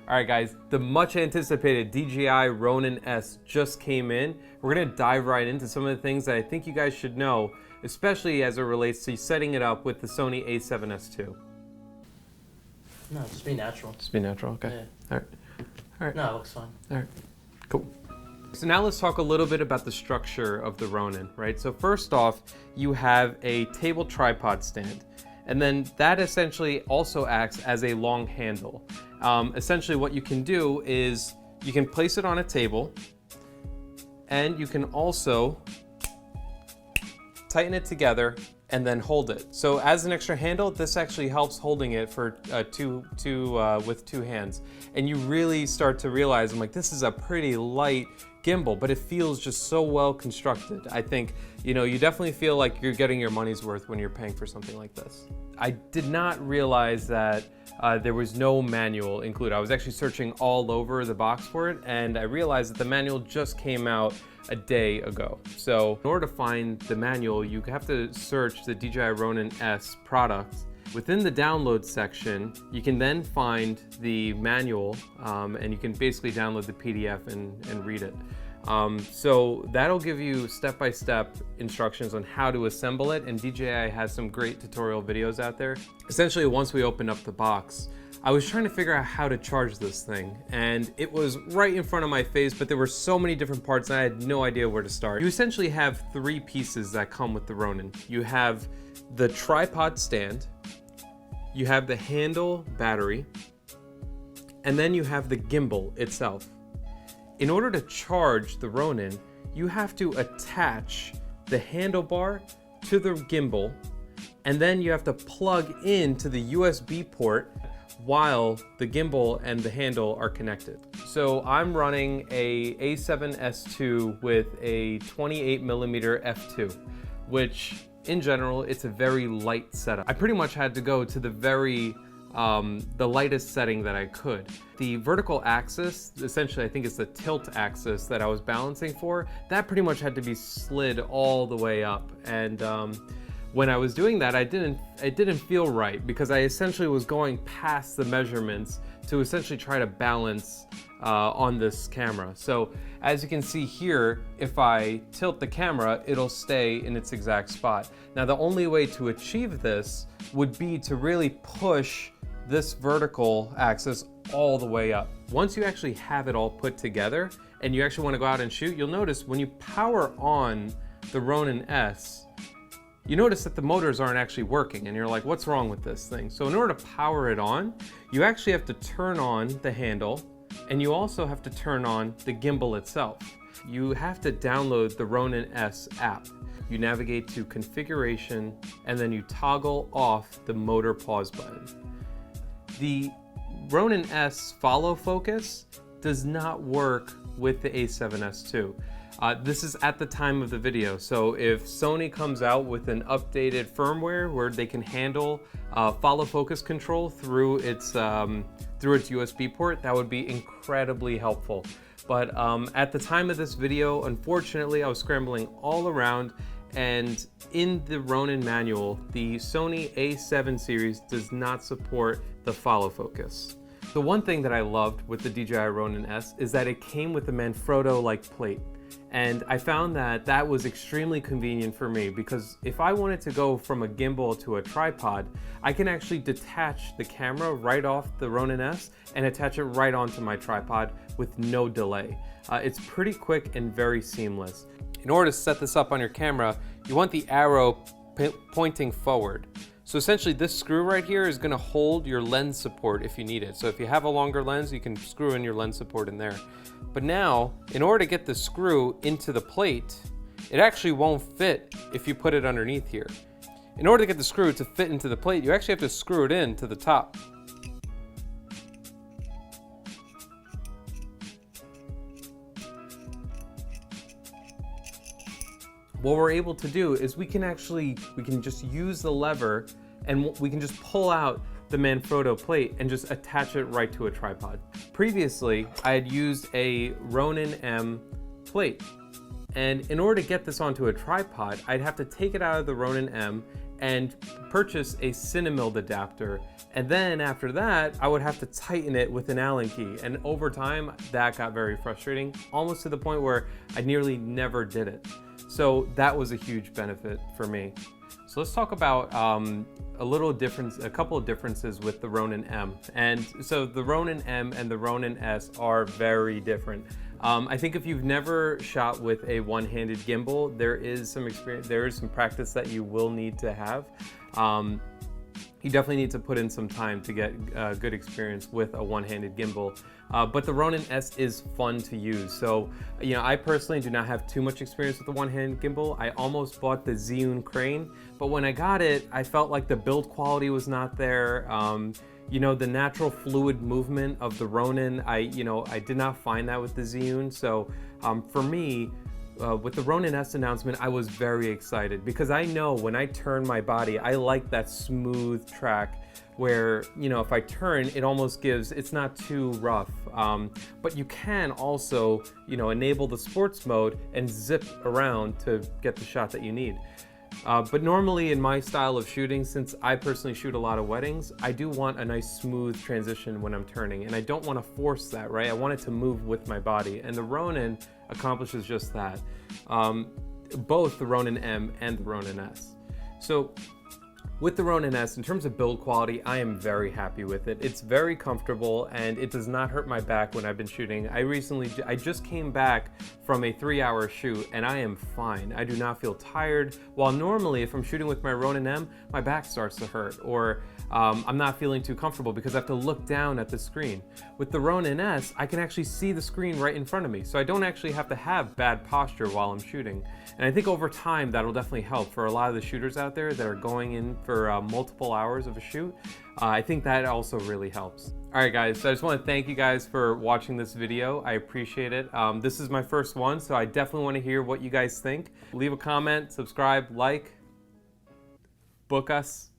All right, guys, the much anticipated DJI Ronin-S just came in. We're gonna dive right into some of the things that I think you guys should know, especially as it relates to setting it up with the Sony A7S II. No, just be natural. Just be natural, okay. Yeah. All right. All right. No, it looks fine. All right, cool. So now let's talk a little bit about the structure of the Ronin, right? So first off, you have a table tripod stand, and then that essentially also acts as a long handle. Essentially what you can do is you can place it on a table, and you can also tighten it together and then hold it. So as an extra handle, this actually helps holding it for with two hands. And you really start to realize, I'm like, this is a pretty light gimbal, but it feels just so well constructed. I think, you definitely feel like you're getting your money's worth when you're paying for something like this. I did not realize that there was no manual included. I was actually searching all over the box for it, and I realized that the manual just came out a day ago. So in order to find the manual, you have to search the DJI Ronin-S product. Within the download section, you can then find the manual, and you can basically download the PDF and read it. So that'll give you step-by-step instructions on how to assemble it, and DJI has some great tutorial videos out there. Essentially, once we opened up the box, I was trying to figure out how to charge this thing, and it was right in front of my face, but there were so many different parts and I had no idea where to start. You essentially have three pieces that come with the Ronin. You have the tripod stand, you have the handle battery, and then you have the gimbal itself. In order to charge the Ronin, you have to attach the handlebar to the gimbal, and then you have to plug into the USB port while the gimbal and the handle are connected. So I'm running a A7S II with a 28mm f2, which in general, it's a very light setup. I pretty much had to go to the lightest setting that I could. The vertical axis, essentially I think it's the tilt axis that I was balancing for, that pretty much had to be slid all the way up. And when I was doing that, it didn't feel right, because I essentially was going past the measurements to essentially try to balance on this camera. So as you can see here, if I tilt the camera, it'll stay in its exact spot. Now the only way to achieve this would be to really push this vertical axis all the way up. Once you actually have it all put together and you actually want to go out and shoot, you'll notice when you power on the Ronin-S, you notice that the motors aren't actually working, and you're like, what's wrong with this thing? So in order to power it on, you actually have to turn on the handle, and you also have to turn on the gimbal itself. You have to download the Ronin-S app. You navigate to configuration, and then you toggle off the motor pause button. The Ronin-S follow focus does not work with the A7S II. This is at the time of the video, so if Sony comes out with an updated firmware where they can handle follow focus control through its USB port, that would be incredibly helpful. But at the time of this video, unfortunately, I was scrambling all around, and in the Ronin manual, the Sony A7 series does not support the follow focus. The one thing that I loved with the DJI Ronin-S is that it came with a Manfrotto-like plate. And I found that that was extremely convenient for me, because if I wanted to go from a gimbal to a tripod, I can actually detach the camera right off the Ronin-S and attach it right onto my tripod with no delay. It's pretty quick and very seamless. In order to set this up on your camera, you want the arrow pointing forward. So essentially this screw right here is gonna hold your lens support if you need it. So if you have a longer lens, you can screw in your lens support in there. But now, in order to get the screw into the plate, it actually won't fit if you put it underneath here. In order to get the screw to fit into the plate, you actually have to screw it in to the top. What we're able to do is we can just use the lever, and we can just pull out the Manfrotto plate and just attach it right to a tripod. Previously, I had used a Ronin-M plate, and in order to get this onto a tripod, I'd have to take it out of the Ronin-M and purchase a cinnamilled adapter. And then after that, I would have to tighten it with an Allen key. And over time, that got very frustrating, almost to the point where I nearly never did it. So that was a huge benefit for me. So let's talk about a couple of differences with the Ronin-M. And so the Ronin-M and the Ronin-S are very different. I think if you've never shot with a one-handed gimbal, there is some practice that you will need to have. You definitely need to put in some time to get good experience with a one-handed gimbal. But the Ronin-S is fun to use. So, I personally do not have too much experience with the one-hand gimbal. I almost bought the Zhiyun crane, but when I got it, I felt like the build quality was not there. The natural fluid movement of the Ronin, I did not find that with the Zhiyun. So for me, with the Ronin-S announcement, I was very excited because I know when I turn my body, I like that smooth track where, if I turn, it almost it's not too rough. But you can also, enable the sports mode and zip around to get the shot that you need. But normally in my style of shooting, since I personally shoot a lot of weddings, I do want a nice smooth transition when I'm turning, and I don't want to force that, right? I want it to move with my body, and the Ronin accomplishes just that. Both the Ronin-M and the Ronin-S. So with the Ronin-S, in terms of build quality, I am very happy with it. It's very comfortable and it does not hurt my back when I've been shooting. I just came back from a 3-hour shoot and I am fine. I do not feel tired. While normally if I'm shooting with my Ronin-M, my back starts to hurt, or I'm not feeling too comfortable because I have to look down at the screen. With the Ronin-S, I can actually see the screen right in front of me, so I don't actually have to have bad posture while I'm shooting. And I think over time that'll definitely help for a lot of the shooters out there that are going in for multiple hours of a shoot. I think that also really helps. All right guys, so I just want to thank you guys for watching this video. I appreciate it. This is my first one, so I definitely want to hear what you guys think. Leave a comment, subscribe, like, book us.